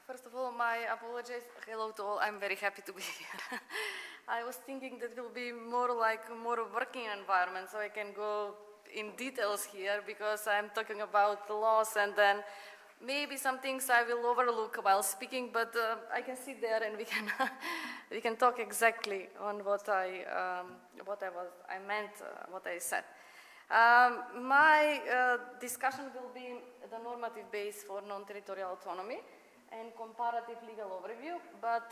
First of all, my apologies. Hello to all. I'm very happy to be here. I was thinking that it will be more a working environment, so I can go in details here because I'm talking about the laws, and then maybe some things I will overlook while speaking, but I can sit there and we can we can talk exactly on what I meant, what I said. My discussion will be the normative base for non-territorial autonomy and comparative legal overview, but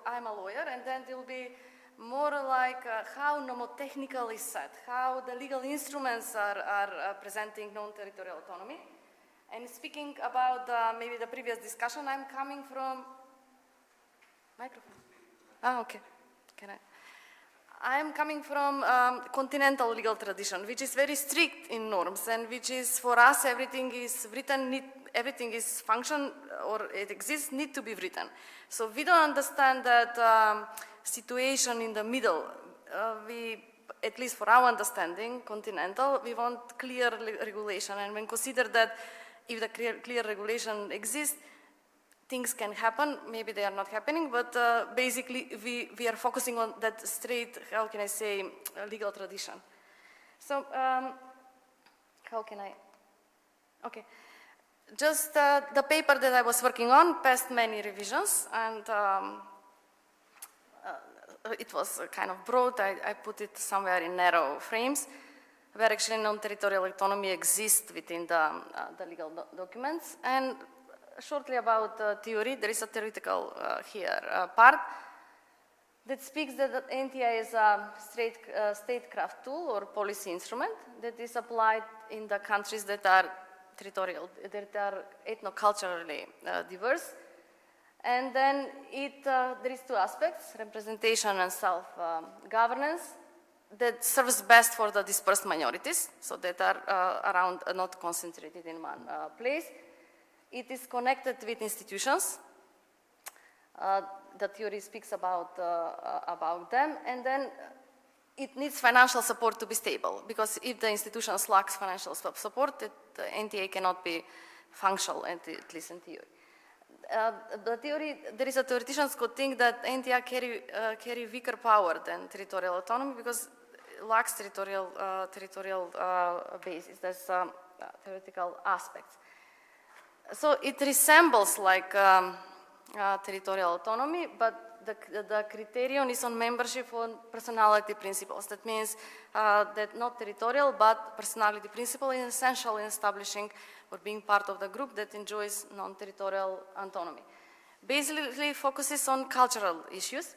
I'm a lawyer, and then it will be more like how nomotechnical is set, how the legal instruments are presenting non-territorial autonomy. And speaking about maybe the previous discussion, I'm coming from microphone. Ah, okay. Can I? I'm coming from continental legal tradition, which is very strict in norms, and which is, for us, everything is written, everything is function, or it exists, need to be written. So we don't understand that situation in the middle. At least for our understanding, continental, we want clear regulation, and when consider that if the clear regulation exists, things can happen, maybe they are not happening, but basically we are focusing on that straight, how can I say, legal tradition. So, how can I, okay. Just the paper that I was working on passed many revisions, and it was kind of broad. I put it somewhere in narrow frames, where actually non-territorial autonomy exists within the legal documents. And shortly about theory, there is a theoretical part that speaks that NTI is a statecraft tool or policy instrument that is applied in the countries that are territorial, that are ethno-culturally diverse. And then there is two aspects, representation and self-governance, that serves best for the dispersed minorities, so that are around, not concentrated in one place. It is connected with institutions. The theory speaks about them, and then it needs financial support to be stable, because if the institutions lack financial support, the NTA cannot be functional, at least in theory. The theory, there is a theoreticians who think that NTA carry weaker power than territorial autonomy because it lacks territorial basis. That's theoretical aspects. So it resembles like territorial autonomy, but the criterion is on membership on personality principles. That means that not territorial, but personality principle is essential in establishing or being part of the group that enjoys non-territorial autonomy. Basically focuses on cultural issues.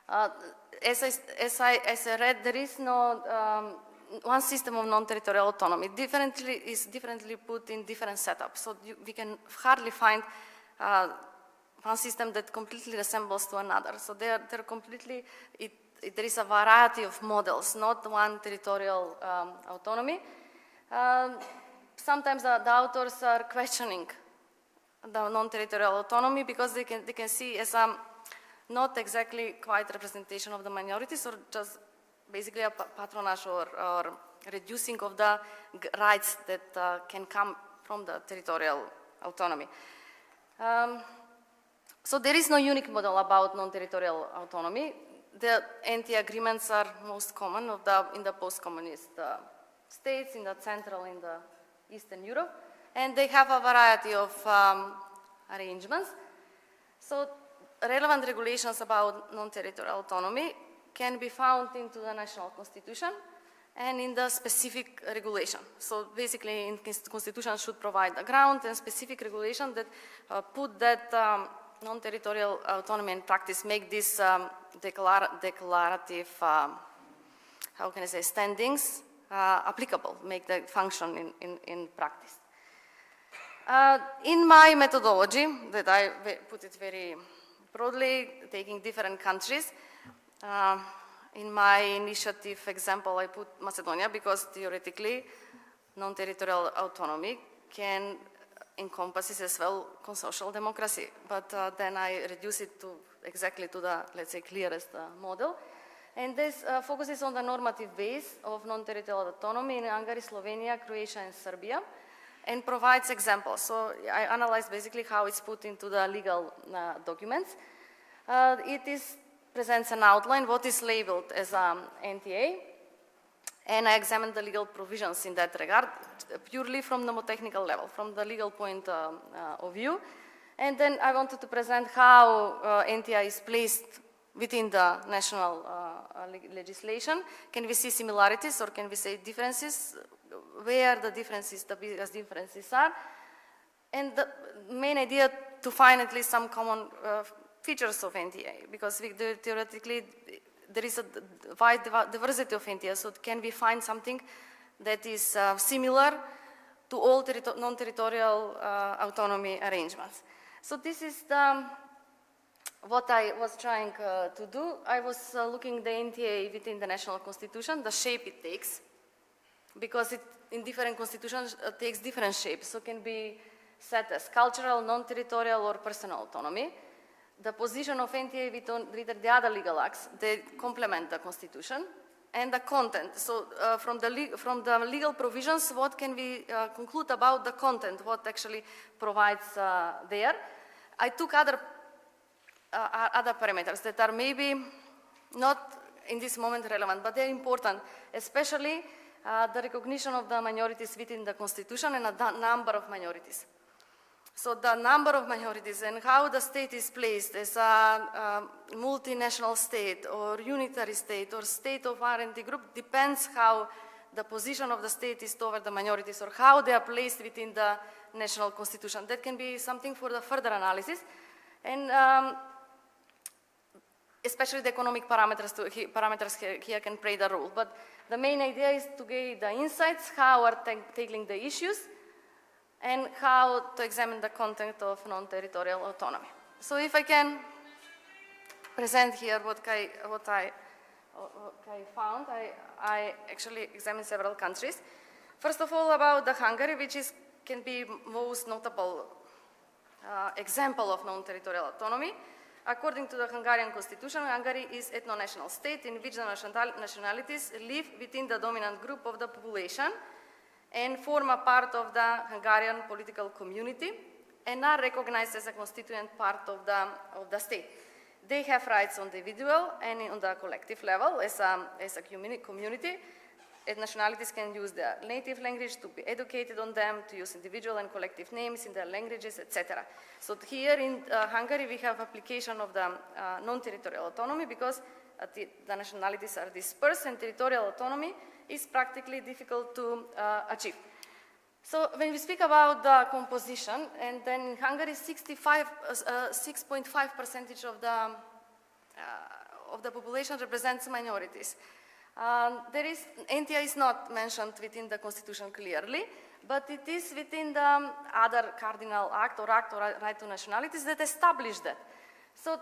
As I read, there is no one system of non-territorial autonomy. Is differently put in different setups. So we can hardly find one system that completely resembles to another. So they're completely, there is a variety of models, not one territorial autonomy. Sometimes the authors are questioning the non-territorial autonomy because they can see as not exactly quite representation of the minorities, or just basically a patronage or reducing of the rights that can come from the territorial autonomy. So there is no unique model about non-territorial autonomy. The anti-agreements are most common in the post-communist states, in the Central, in the Eastern Europe, and they have a variety of arrangements. So relevant regulations about non-territorial autonomy can be found into the national constitution and in the specific regulation. So basically, in constitution should provide a ground and specific regulation that put that non-territorial autonomy in practice, make this declarative, how can I say, standings applicable, make the function in practice. In my methodology, that I put it very broadly, taking different countries, in my initiative example, I put Macedonia because theoretically non-territorial autonomy can encompasses as well social democracy, but then I reduce it to exactly to the, let's say, clearest model. And this focuses on the normative base of non-territorial autonomy in Hungary, Slovenia, Croatia, and Serbia. and provides examples. So I analyzed basically how it's put into the legal documents. It presents an outline, what is labeled as NTA, and I examined the legal provisions in that regard, purely from the more technical level, from the legal point of view. And then I wanted to present how NTI is placed within the national legislation. Can we see similarities or can we say differences? Where the differences, the biggest differences are? And the main idea to find at least some common features of NTA, because theoretically there is a wide diversity of NTA, so can we find something that is similar to all non-territorial autonomy arrangements? So this is what I was trying to do. I was looking at the NTA within the national constitution, the shape it takes, because it in different constitutions takes different shapes, so can be set as cultural, non-territorial, or personal autonomy. The position of NTA with the other legal acts, they complement the constitution, and the content. So from the legal provisions, what can we conclude about the content, what actually provides there? I took other parameters that are maybe not in this moment relevant, but they're important, especially the recognition of the minorities within the constitution and the number of minorities. So the number of minorities and how the state is placed as a multinational state or unitary state or state of R&D group depends how the position of the state is toward the minorities or how they are placed within the national constitution. That can be something for the further analysis. And especially the economic parameters here can play the role. But the main idea is to get the insights, how are tackling the issues, and how to examine the content of non-territorial autonomy. So if I can present here what I found, I actually examined several countries. First of all, about the Hungary, which can be most notable example of non-territorial autonomy. According to the Hungarian constitution, Hungary is an ethno-national state in which the nationalities live within the dominant group of the population and form a part of the Hungarian political community and are recognized as a constituent part of the state. They have rights on the individual and on the collective level as a community. Nationalities can use their native language, to be educated on them, to use individual and collective names in their languages, etc. So here in Hungary we have application of the non-territorial autonomy because the nationalities are dispersed and territorial autonomy is practically difficult to achieve. So when we speak about the composition, and then in Hungary 6.5% of the population represents minorities. NTA is not mentioned within the constitution clearly, but it is within the other cardinal act or right to nationalities that establish that. So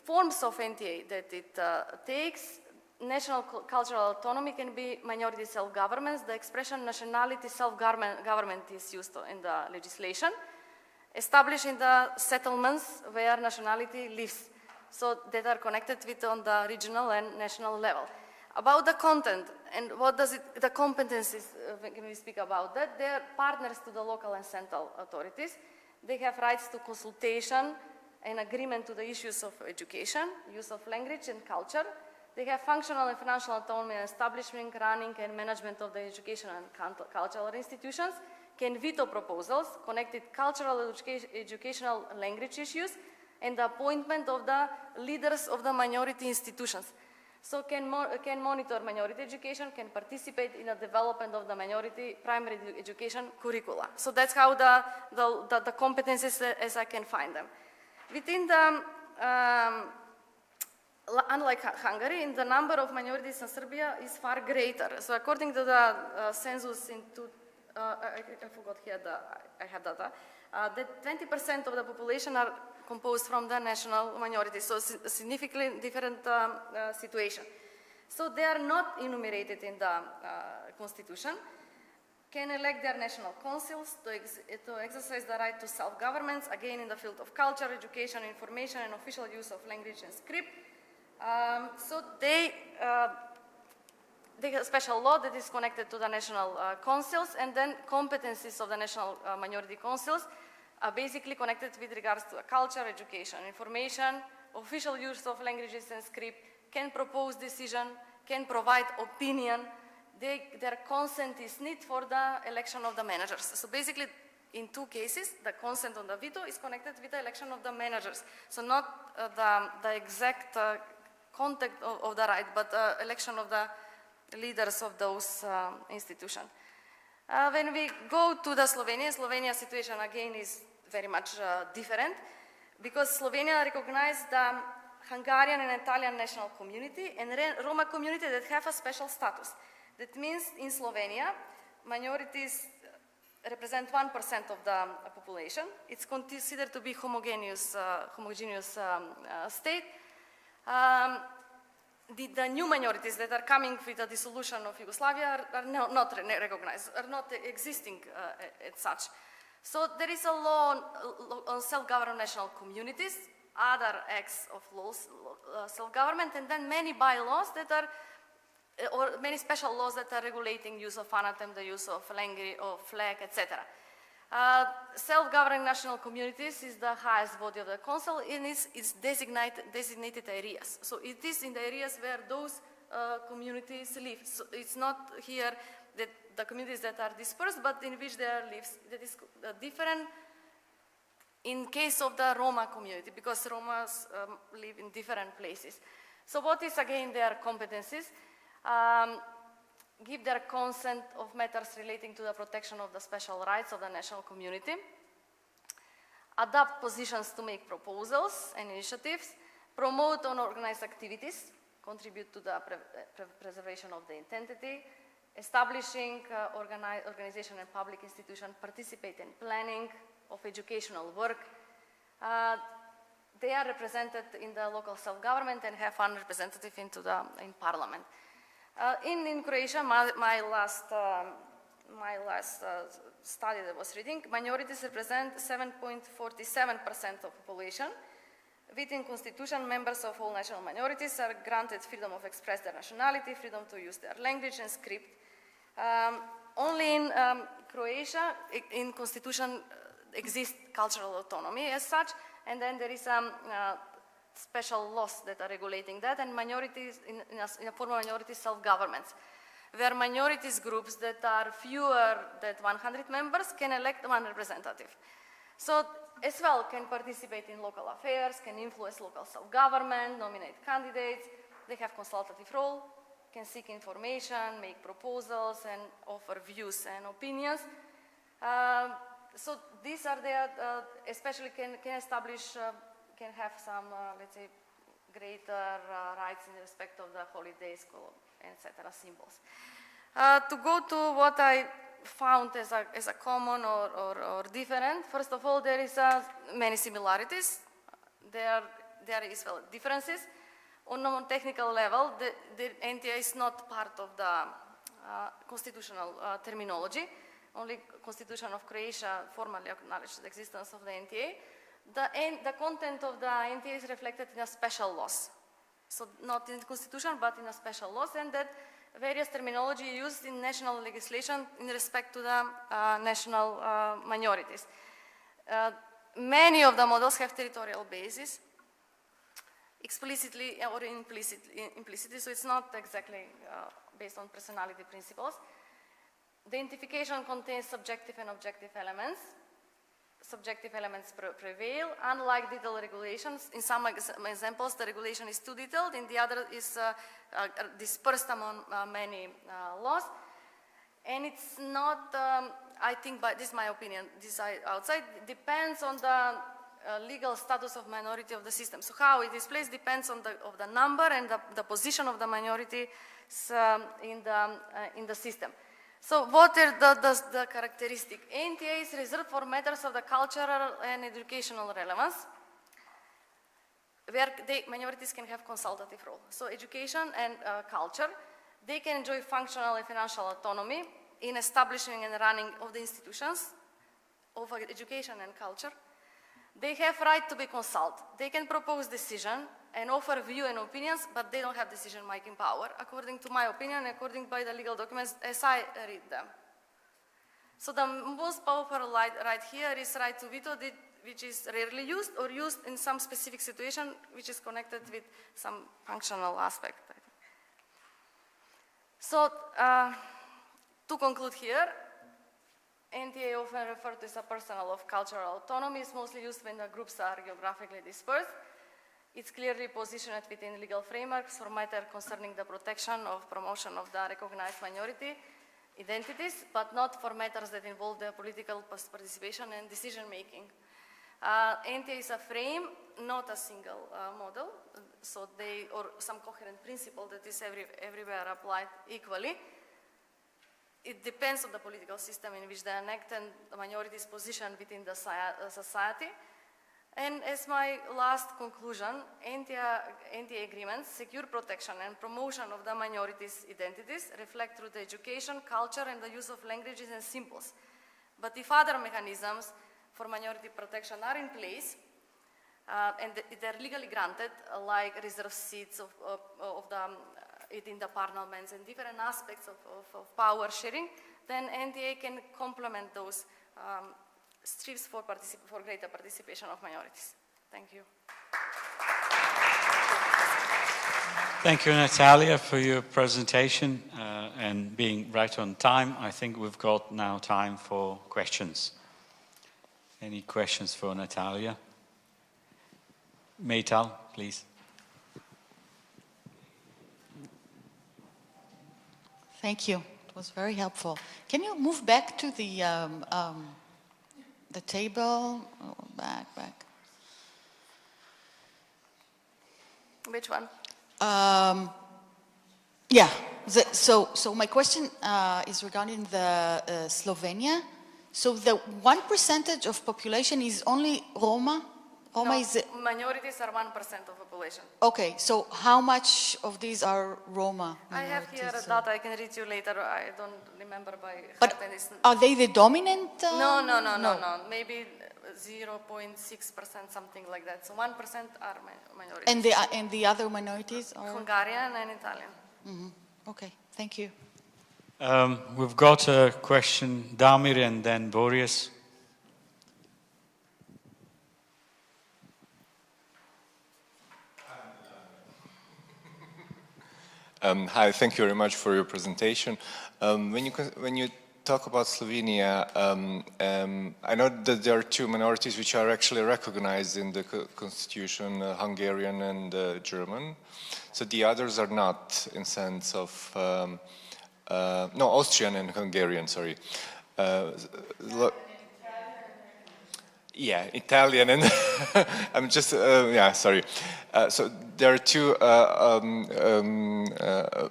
forms of NTA that it takes, national cultural autonomy can be minority self-governments. The expression nationality self-government is used in the legislation, establishing the settlements where nationality lives, so that are connected with on the regional and national level. About the content and what does the competencies, when we speak about that, they are partners to the local and central authorities. They have rights to consultation and agreement to the issues of education, use of language and culture. They have functional and financial autonomy and establishment, running and management of the education and cultural institutions, can veto proposals, connected cultural educational language issues, and the appointment of the leaders of the minority institutions. So can monitor minority education, can participate in the development of the minority primary education curricula. So that's how the competencies as I can find them. Within the, unlike Hungary, the number of minorities in Serbia is far greater. So according to the census I forgot here, I have data, that 20% of the population are composed from the national minorities, so significantly different situation. So they are not enumerated in the constitution, can elect their national councils to exercise the right to self-governance, again in the field of culture, education, information, and official use of language and script. So they they have a special law that is connected to the national councils, and then competencies of the national minority councils are basically connected with regards to culture, education, information, official use of languages and script, can propose decision, can provide opinion. Their consent is needed for the election of the managers. So basically, in two cases, the consent on the veto is connected with the election of the managers. So not the exact content of the right, but the election of the leaders of those institutions. When we go to the Slovenia situation again is very much different, because Slovenia recognized the Hungarian and Italian national community and Roma community that have a special status. That means in Slovenia, minorities represent 1% of the population. It's considered to be homogeneous state. The new minorities that are coming with the dissolution of Yugoslavia are not recognized, are not existing as such. So there is a law on self-governed national communities, other acts of laws, self-government, and then many bylaws that are, or many special laws that are regulating use of anathema, the use of language, of flag, etc. Self-governing national communities is the highest body of the council, and it's designated areas. So it is in the areas where those communities live. So it's not here that the communities that are dispersed, but in which they are lives. That is different in case of the Roma community, because Romas live in different places. So what is again their competencies? Give their consent of matters relating to the protection of the special rights of the national community, adopt positions to make proposals and initiatives, promote unorganized activities, contribute to the preservation of the identity, establishing organization and public institution, participate in planning of educational work. They are represented in the local self-government and have one representative in parliament. In Croatia, my last study that I was reading, minorities represent 7.47% of population. Within constitution, members of all national minorities are granted freedom of express their nationality, freedom to use their language and script. Only in Croatia, in constitution, exists cultural autonomy as such, and then there is special laws that are regulating that, and minorities in a form of minority self-governments, where minorities groups that are fewer than 100 members can elect one representative. So as well can participate in local affairs, can influence local self-government, nominate candidates, they have consultative role, can seek information, make proposals, and offer views and opinions. So these are the, especially can establish can have some, let's say, greater rights in respect of the holidays, etc., symbols. To go to what I found as a common or different, first of all, there is many similarities. There is well, differences. On a technical level, the NTA is not part of the constitutional terminology. Only Constitution of Croatia formally acknowledged the existence of the NTA. The content of the NTA is reflected in a special laws. So not in the Constitution, but in a special laws, and that various terminology used in national legislation in respect to the national minorities. Many of the models have territorial basis, explicitly or implicitly, so it's not exactly based on personality principles. The identification contains subjective and objective elements. Subjective elements prevail, unlike detailed regulations. In some examples, the regulation is too detailed, in the other is dispersed among many laws. And it's not, I think, but this is my opinion, this outside, depends on the legal status of minority of the system. So how it is placed depends on the number and the position of the minorities in the system. So what are the characteristics? NTA is reserved for matters of the cultural and educational relevance, where minorities can have consultative role. So education and culture, they can enjoy functional and financial autonomy in establishing and running of the institutions of education and culture. They have right to be consulted. They can propose decision, and offer view and opinions, but they don't have decision-making power, according to my opinion, according by the legal documents as I read them. So the most powerful right here is right to veto, which is rarely used or used in some specific situation, which is connected with some functional aspect. So to conclude here, NTA often referred to as a personal of cultural autonomy. It's mostly used when the groups are geographically dispersed. It's clearly positioned within legal frameworks for matters concerning the protection of promotion of the recognized minority identities, but not for matters that involve their political participation and decision-making. NTA is a frame, not a single model, so or some coherent principle that is everywhere applied equally. It depends on the political system in which they enact and the minority is positioned within the society. And as my last conclusion, NTA agreements secure protection and promotion of the minorities' identities, reflect through the education, culture, and the use of languages and symbols. But if other mechanisms for minority protection are in place, and they're legally granted, like reserved seats within the parliaments and different aspects of power sharing, then NTA can complement those strives for greater participation of minorities. Thank you. Thank you, Natalija, for your presentation and being right on time. I think we've got now time for questions. Any questions for Natalija? Metal, please. Thank you. It was very helpful. Can you move back to the table? Oh, back. Which one? Yeah. So my question is regarding the Slovenia. So the 1% of population is only Roma? No, minorities are 1% of population. Okay, so how much of these are Roma minorities? I have here a data I can read you later. I don't remember by heart. But are they the dominant? No. Maybe 0.6%, something like that. So 1% are minorities. And the other minorities are? Hungarian and Italian. Mm-hmm. Okay, thank you. We've got a question, Damir and then Boris. Hi, thank you very much for your presentation. When you talk about Slovenia, I know that there are two minorities which are actually recognized in the constitution, Hungarian and German. So the others are not, in sense of, no, Austrian and Hungarian, sorry. Yeah, Italian and I'm just, yeah, sorry. So there are two,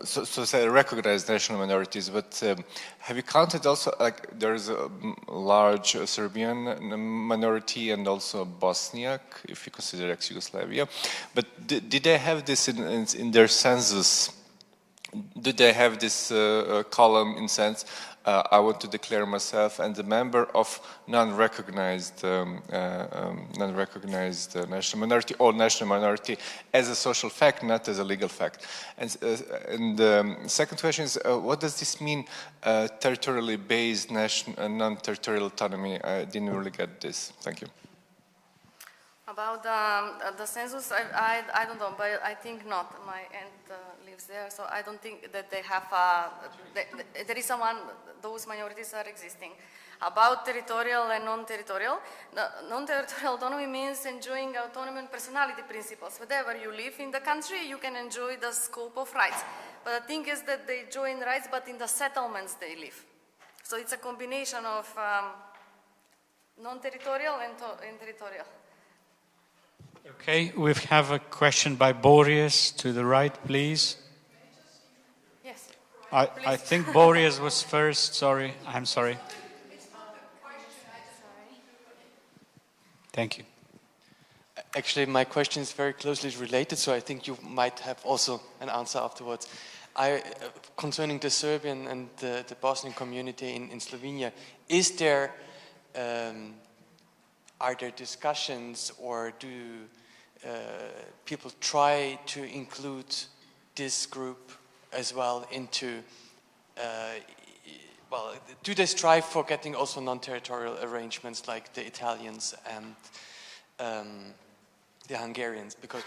so say recognized national minorities, but have you counted also, like there's a large Serbian minority and also Bosniak, if you consider ex-Yugoslavia, but did they have this in their census? Did they have this column in sense, I want to declare myself and the member of non-recognized national minority or national minority as a social fact, not as a legal fact. And the second question is, what does this mean, territorially based non-territorial autonomy? I didn't really get this. Thank you. About the census, I don't know, but I think not. My aunt lives there, so I don't think that they have, there is someone, those minorities are existing. About territorial and non-territorial, non-territorial autonomy means enjoying autonomy and personality principles. Wherever you live in the country, you can enjoy the scope of rights. But the thing is that they join rights, but in the settlements they live. So it's a combination of non-territorial and territorial. Okay, we have a question by Boris to the right, please. Yes. I think Boris was first. Sorry, I'm sorry. Thank you. Actually, my question is very closely related, so I think you might have also an answer afterwards. Concerning the Serbian and the Bosnian community in Slovenia, are there discussions or people try to include this group as well into, well, do they strive for getting also non-territorial arrangements like the Italians and the Hungarians? Because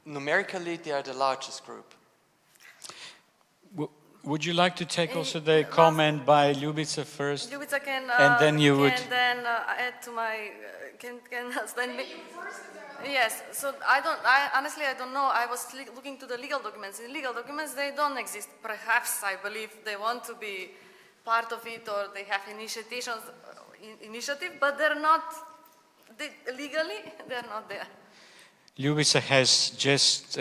numerically they are the largest group. Would you like to take also the comment by Ljubica first? Ljubica can, and then you would add to my, can then me? Yes, so honestly I don't know. I was looking to the legal documents. In legal documents they don't exist. Perhaps I believe they want to be part of it or they have initiative, but they're not, legally they're not there. Ljubica has just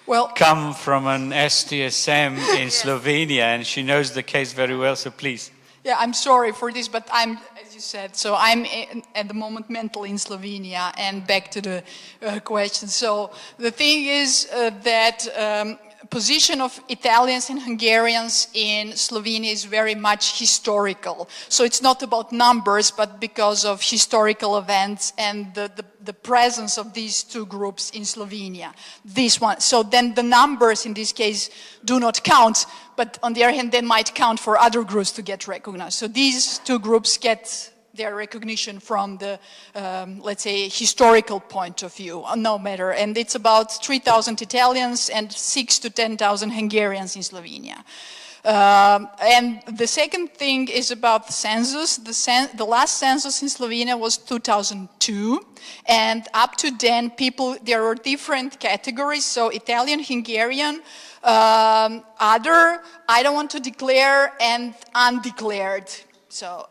Well, come from an STSM in Slovenia, and she knows the case very well, so please. yeah, I'm sorry for this, but I'm, as you said, so I'm at the moment mentally in Slovenia, and back to the question. So the thing is that position of Italians and Hungarians in Slovenia is very much historical. So it's not about numbers, but because of historical events and the presence of these two groups in Slovenia. This one. So then the numbers in this case do not count, but on the other hand, they might count for other groups to get recognized. So these two groups get their recognition from the, let's say, historical point of view, no matter. And it's about 3,000 Italians and 6,000 to 10,000 Hungarians in Slovenia. And the second thing is about the census. The last census in Slovenia was 2002. And up to then, there were different categories. So Italian, Hungarian, other, I don't want to declare, and undeclared. So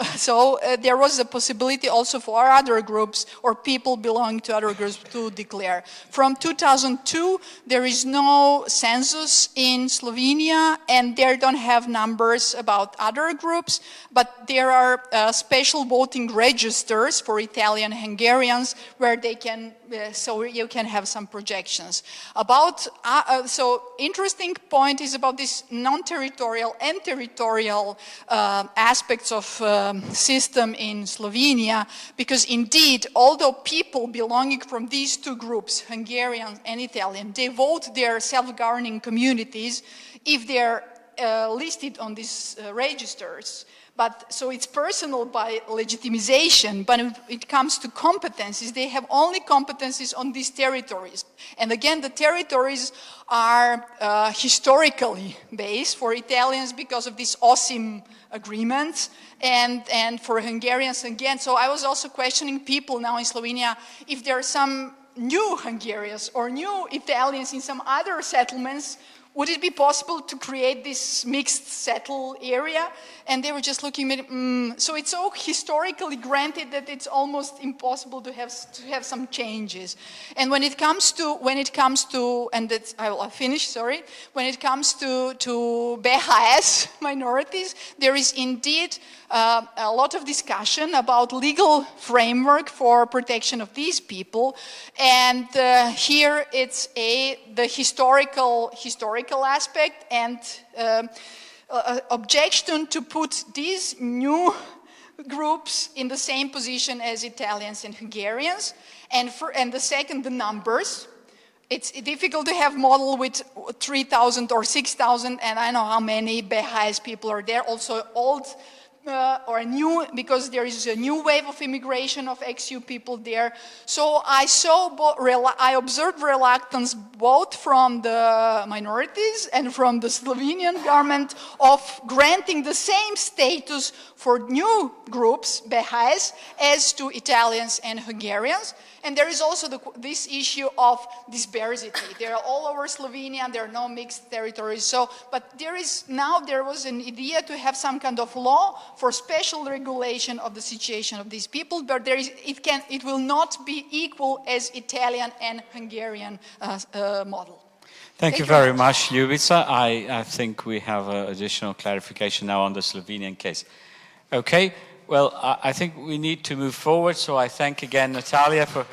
there was a possibility also for other groups or people belonging to other groups to declare. From 2002, there is no census in Slovenia, and they don't have numbers about other groups, but there are special voting registers for Italian and Hungarians where they can, so you can have some projections. So interesting point is about this non-territorial and territorial aspects of system in Slovenia, because indeed, although people belonging from these two groups, Hungarian and Italian, they vote their self-governing communities if they're listed on these registers. But so it's personal by legitimization, but when it comes to competencies, they have only competencies on these territories. And again, the territories are historically based for Italians because of this OSIM agreement, and for Hungarians again. So I was also questioning people now in Slovenia if there are some new Hungarians or new Italians in some other settlements. Would it be possible to create this mixed settle area? And they were just looking at it, so it's so historically granted that it's almost impossible to have some changes. And when it comes to, and that's, I'll finish, sorry. When it comes to BHS minorities, there is indeed a lot of discussion about legal framework for protection of these people. And here it's the historical aspect and objection to put these new groups in the same position as Italians and Hungarians. And the second, the numbers. It's difficult to have model with 3,000 or 6,000, and I know how many BHS people are there. Also old or new, because there is a new wave of immigration of ex-EU people there. So I observed reluctance both from the minorities and from the Slovenian government of granting the same status for new groups, BHS, as to Italians and Hungarians. And there is also this issue of dispersity. They are all over Slovenia, there are no mixed territories. So, but there was an idea to have some kind of law for special regulation of the situation of these people, but it will not be equal as Italian and Hungarian model. Thank you very much, Ljubica. I think we have additional clarification now on the Slovenian case. Okay. Well, I think we need to move forward, so I thank again Natalija for...